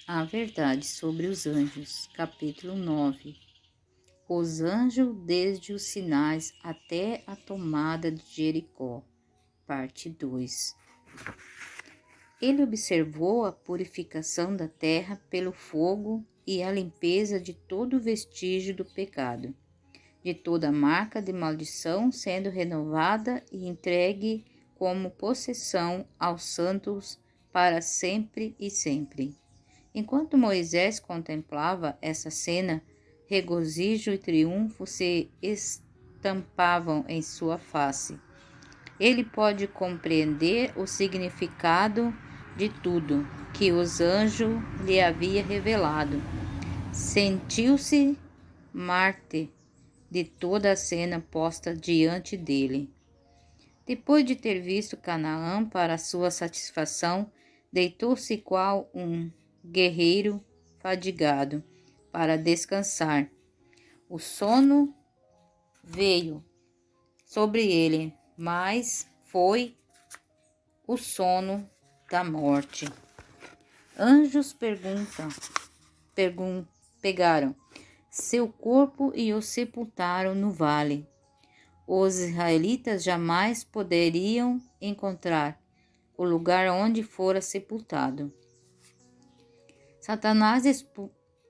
A verdade sobre os anjos, capítulo 9. Os anjos desde os sinais até a tomada de Jericó, parte 2. Ele observou a purificação da terra pelo fogo e a limpeza de todo vestígio do pecado, de toda marca de maldição sendo renovada e entregue como possessão aos santos para sempre e sempre. Enquanto Moisés contemplava essa cena, regozijo e triunfo se estampavam em sua face. Ele pode compreender o significado de tudo que os anjos lhe haviam revelado. Sentiu-se mártir de toda a cena posta diante dele. Depois de ter visto Canaã para sua satisfação, deitou-se qual um guerreiro fadigado para descansar. O sono veio sobre ele, mas foi o sono da morte. Anjos pegaram seu corpo e o sepultaram no vale. Os israelitas jamais poderiam encontrar o lugar onde fora sepultado. Satanás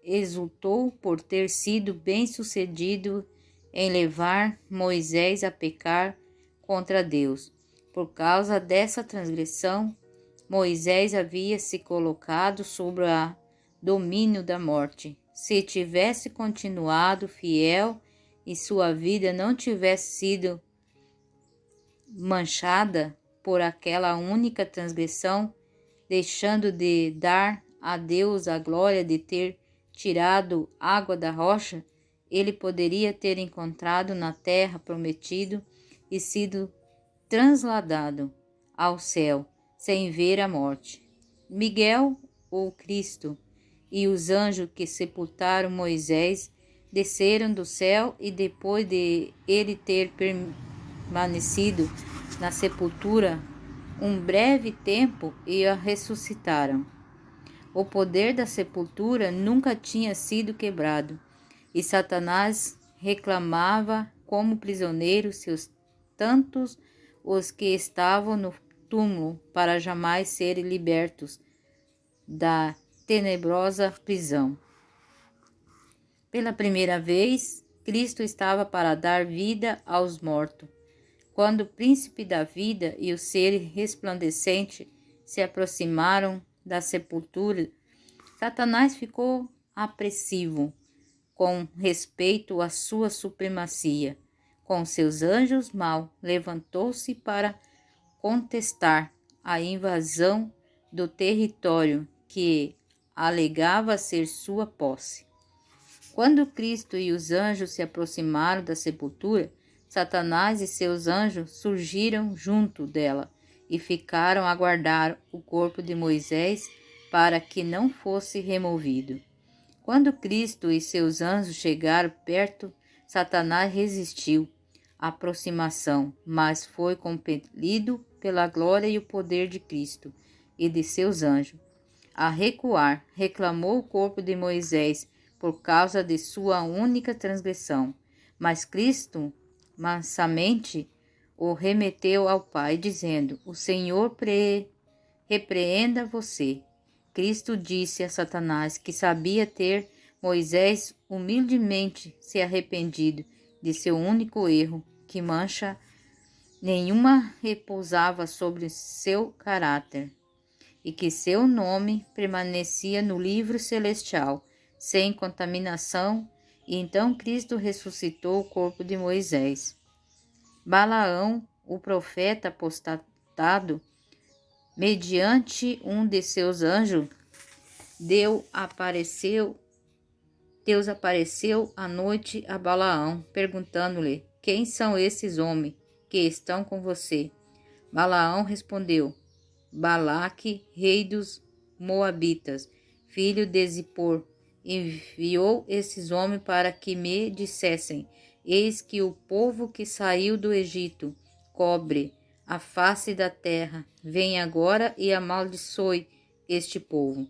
exultou por ter sido bem-sucedido em levar Moisés a pecar contra Deus. Por causa dessa transgressão, Moisés havia se colocado sob o domínio da morte. Se tivesse continuado fiel e sua vida não tivesse sido manchada por aquela única transgressão, deixando de dar a Deus a glória de ter tirado água da rocha, ele poderia ter encontrado na terra prometido e sido transladado ao céu sem ver a morte. Miguel, ou Cristo, e os anjos que sepultaram Moisés desceram do céu e depois de ele ter permanecido na sepultura um breve tempo e a ressuscitaram. O poder da sepultura nunca tinha sido quebrado, e Satanás reclamava como prisioneiros seus tantos os que estavam no túmulo para jamais serem libertos da tenebrosa prisão. Pela primeira vez, Cristo estava para dar vida aos mortos. Quando o príncipe da vida e o ser resplandecente se aproximaram da sepultura, Satanás ficou apreensivo com respeito à sua supremacia. Com seus anjos mau, levantou-se para contestar a invasão do território que alegava ser sua posse. Quando Cristo e os anjos se aproximaram da sepultura, Satanás e seus anjos surgiram junto dela e ficaram a guardar o corpo de Moisés para que não fosse removido. Quando Cristo e seus anjos chegaram perto, Satanás resistiu à aproximação, mas foi compelido pela glória e o poder de Cristo e de seus anjos a recuar. Reclamou o corpo de Moisés por causa de sua única transgressão, mas Cristo mansamente o remeteu ao Pai, dizendo: O Senhor repreenda você. Cristo disse a Satanás que sabia ter Moisés humildemente se arrependido de seu único erro, que mancha nenhuma repousava sobre seu caráter, e que seu nome permanecia no livro celestial, sem contaminação, e então Cristo ressuscitou o corpo de Moisés. Balaão, o profeta apostatado, mediante um de seus anjos, Deus apareceu à noite a Balaão, perguntando-lhe: Quem são esses homens que estão com você? Balaão respondeu: Balaque, rei dos Moabitas, filho de Zippor, enviou esses homens para que me dissessem: Eis que o povo que saiu do Egito cobre a face da terra. Vem agora e amaldiçoe este povo.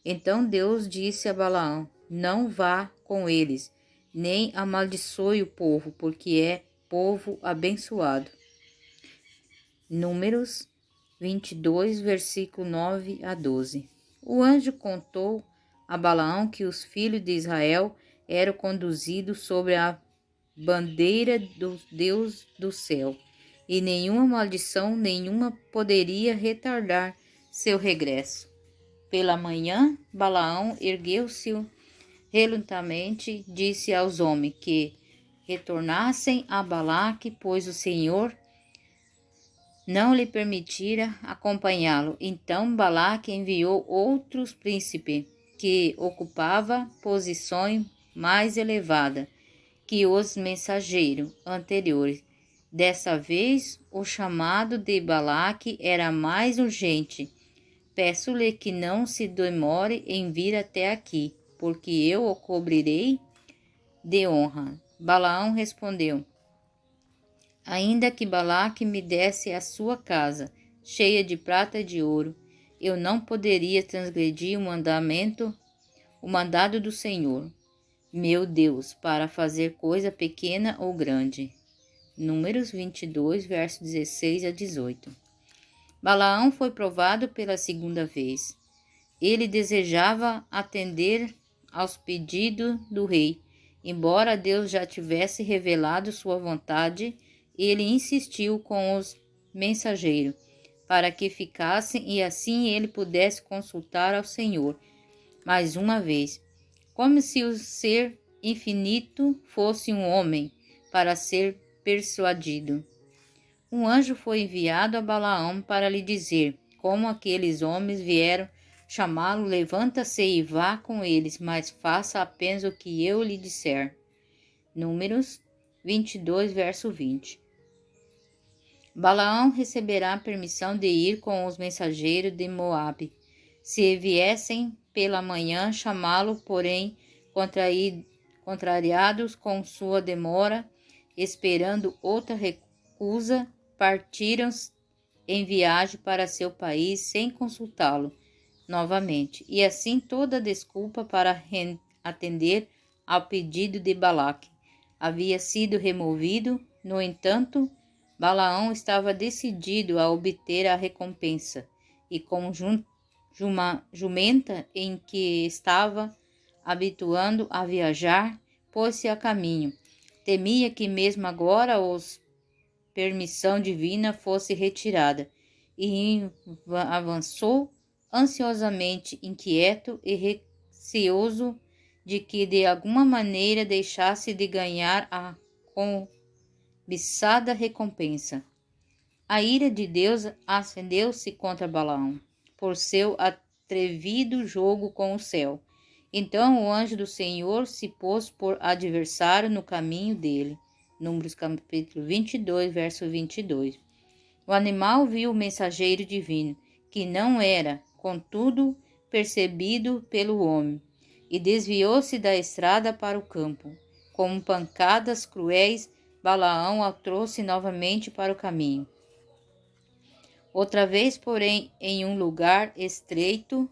Então Deus disse a Balaão: não vá com eles, nem amaldiçoe o povo, porque é povo abençoado. Números 22, versículo 9 a 12. O anjo contou a Balaão que os filhos de Israel eram conduzidos sobre a bandeira do Deus do céu, e nenhuma maldição nenhuma poderia retardar seu regresso. Pela manhã, Balaão ergueu-se relutamente, disse aos homens que retornassem a Balaque, pois o Senhor não lhe permitira acompanhá-lo. Então Balaque enviou outros príncipes que ocupava posições mais elevadas que os mensageiros anteriores. Dessa vez, o chamado de Balaque era mais urgente. Peço-lhe que não se demore em vir até aqui, porque eu o cobrirei de honra. Balaão respondeu: ainda que Balaque me desse a sua casa, cheia de prata e de ouro, eu não poderia transgredir o mandado do Senhor, meu Deus, para fazer coisa pequena ou grande. Números 22, versos 16 a 18. Balaão foi provado pela segunda vez. Ele desejava atender aos pedidos do rei. Embora Deus já tivesse revelado sua vontade, ele insistiu com os mensageiros para que ficassem e assim ele pudesse consultar ao Senhor mais uma vez, como se o ser infinito fosse um homem para ser persuadido. Um anjo foi enviado a Balaão para lhe dizer como aqueles homens vieram chamá-lo: levanta-se e vá com eles, mas faça apenas o que eu lhe disser. Números 22, verso 20. Balaão receberá permissão de ir com os mensageiros de Moabe. Se viessem pela manhã chamá-lo, porém, contrariados com sua demora, esperando outra recusa, partiram em viagem para seu país sem consultá-lo novamente, e assim toda desculpa para atender ao pedido de Balaque havia sido removido. No entanto, Balaão estava decidido a obter a recompensa, e com jumenta em que estava habituando a viajar, pôs-se a caminho. Temia que mesmo agora permissão divina fosse retirada, e avançou ansiosamente, inquieto e receoso de que de alguma maneira deixasse de ganhar a cobiçada recompensa. A ira de Deus acendeu-se contra Balaão por seu atrevido jogo com o céu. Então o anjo do Senhor se pôs por adversário no caminho dele. Números capítulo 22, verso 22. O animal viu o mensageiro divino, que não era, contudo, percebido pelo homem, e desviou-se da estrada para o campo. Com pancadas cruéis, Balaão o trouxe novamente para o caminho. Outra vez, porém, em um lugar estreito,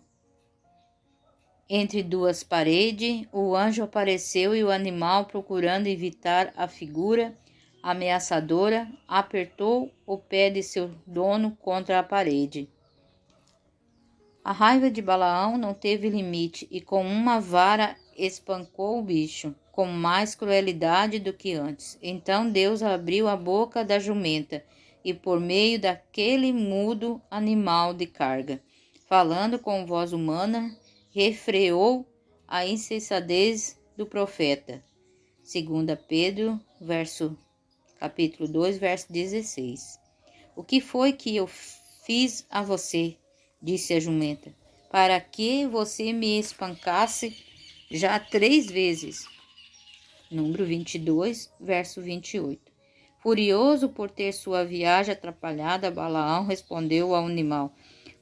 entre duas paredes, o anjo apareceu e o animal, procurando evitar a figura ameaçadora, apertou o pé de seu dono contra a parede. A raiva de Balaão não teve limite e com uma vara espancou o bicho, com mais crueldade do que antes. Então Deus abriu a boca da jumenta e por meio daquele mudo animal de carga, falando com voz humana, refreou a insensatez do profeta. 2 Pedro, capítulo 2, verso 16. O que foi que eu fiz a você? Disse a jumenta. Para que você me espancasse já 3 vezes. Número 22, verso 28. Furioso por ter sua viagem atrapalhada, Balaão respondeu ao animal,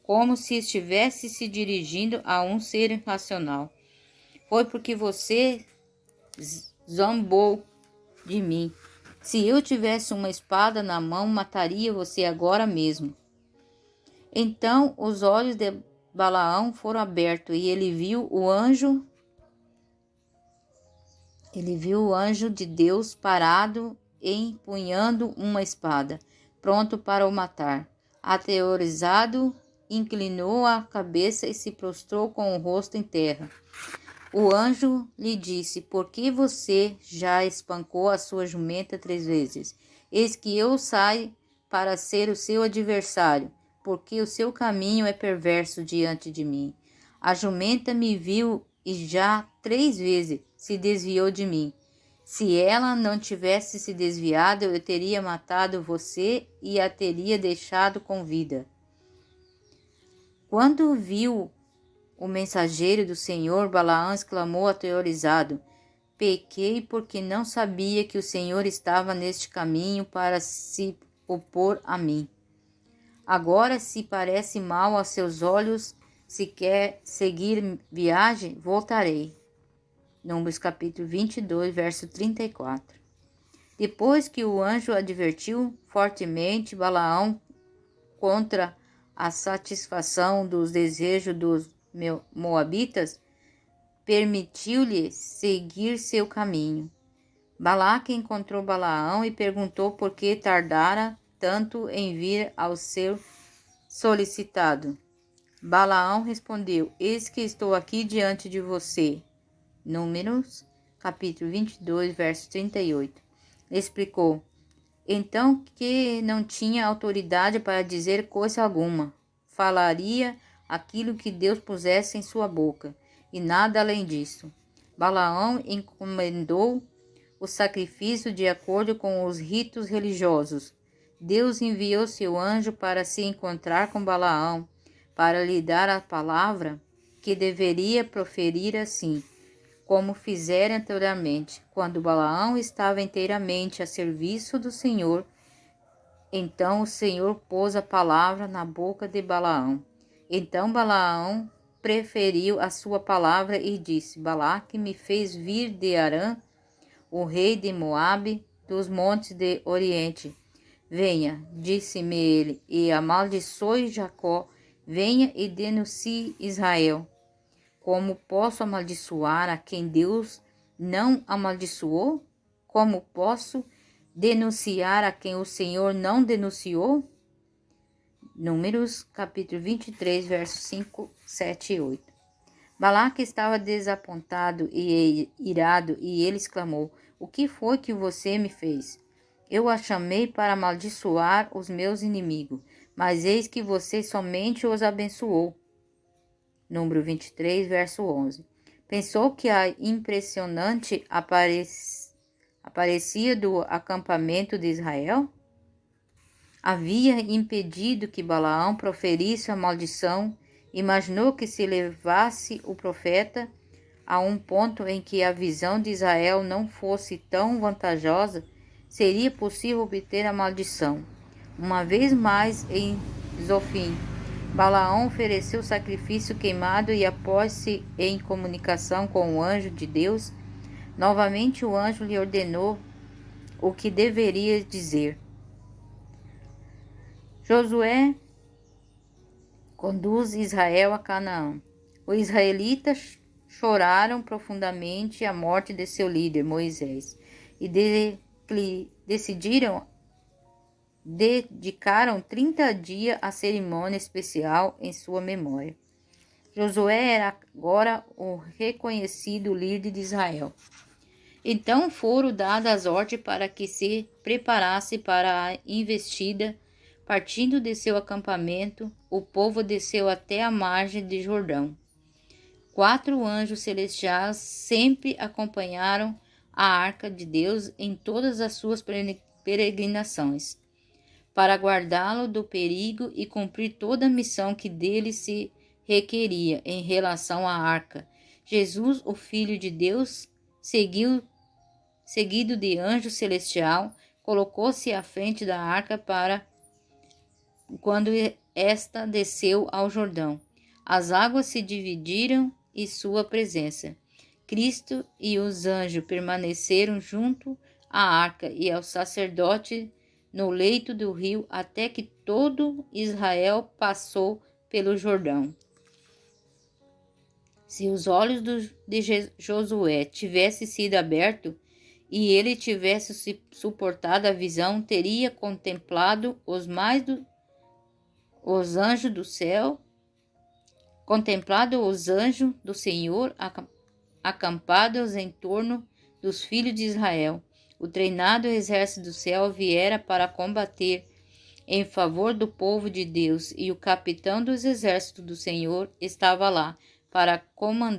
como se estivesse se dirigindo a um ser racional. Foi porque você zombou de mim. Se eu tivesse uma espada na mão, mataria você agora mesmo. Então os olhos de Balaão foram abertos e ele viu o anjo de Deus parado empunhando uma espada, pronto para o matar. Aterrorizado, inclinou a cabeça e se prostrou com o rosto em terra. O anjo lhe disse: Por que você já espancou a sua jumenta 3 vezes? Eis que eu saio para ser o seu adversário, porque o seu caminho é perverso diante de mim. A jumenta me viu e já 3 vezes se desviou de mim. Se ela não tivesse se desviado, eu teria matado você e a teria deixado com vida. Quando viu o mensageiro do Senhor, Balaão exclamou aterrorizado: Pequei porque não sabia que o Senhor estava neste caminho para se opor a mim. Agora, se parece mal aos seus olhos, se quer seguir viagem, voltarei. Números capítulo 22, verso 34. Depois que o anjo advertiu fortemente Balaão contra a satisfação dos desejos dos moabitas, permitiu-lhe seguir seu caminho. Balaque encontrou Balaão e perguntou por que tardara tanto em vir ao ser solicitado. Balaão respondeu: Eis que estou aqui diante de você. Números, capítulo 22, verso 38. Explicou: Então que não tinha autoridade para dizer coisa alguma. Falaria aquilo que Deus pusesse em sua boca, e nada além disso. Balaão encomendou o sacrifício de acordo com os ritos religiosos. Deus enviou seu anjo para se encontrar com Balaão, para lhe dar a palavra que deveria proferir assim, como fizera anteriormente, quando Balaão estava inteiramente a serviço do Senhor. Então o Senhor pôs a palavra na boca de Balaão. Então Balaão preferiu a sua palavra e disse: Balaque me fez vir de Arã, o rei de Moabe, dos montes de Oriente. Venha, disse-me ele, e amaldiçoe Jacó. Venha e denuncie Israel. Como posso amaldiçoar a quem Deus não amaldiçoou? Como posso denunciar a quem o Senhor não denunciou? Números, capítulo 23, versos 5, 7 e 8. Balaque estava desapontado e irado, e ele exclamou: O que foi que você me fez? Eu a chamei para amaldiçoar os meus inimigos, mas eis que você somente os abençoou. Número 23, verso 11. Pensou que a impressionante aparecia do acampamento de Israel? Havia impedido que Balaão proferisse a maldição. Imaginou que se levasse o profeta a um ponto em que a visão de Israel não fosse tão vantajosa, seria possível obter a maldição. Uma vez mais em Zofim, Balaão ofereceu sacrifício queimado e após-se em comunicação com o anjo de Deus, novamente o anjo lhe ordenou o que deveria dizer. Josué conduz Israel a Canaã. Os israelitas choraram profundamente a morte de seu líder, Moisés, e dedicaram 30 dias à cerimônia especial em sua memória. Josué era agora o reconhecido líder de Israel. Então foram dadas ordens para que se preparasse para a investida. Partindo de seu acampamento, o povo desceu até a margem de Jordão. 4 anjos celestiais sempre acompanharam a arca de Deus em todas as suas peregrinações, para guardá-lo do perigo e cumprir toda a missão que dele se requeria em relação à arca. Jesus, o Filho de Deus, seguido de anjo celestial, colocou-se à frente da arca para quando esta desceu ao Jordão. As águas se dividiram em sua presença. Cristo e os anjos permaneceram junto à arca e ao sacerdote no leito do rio até que todo Israel passou pelo Jordão. Se os olhos de Josué tivessem sido abertos e ele tivesse suportado a visão, teria contemplado os anjos do céu, contemplado os anjos do Senhor acampados em torno dos filhos de Israel. O treinado exército do céu viera para combater em favor do povo de Deus, e o capitão dos exércitos do Senhor estava lá para comandar.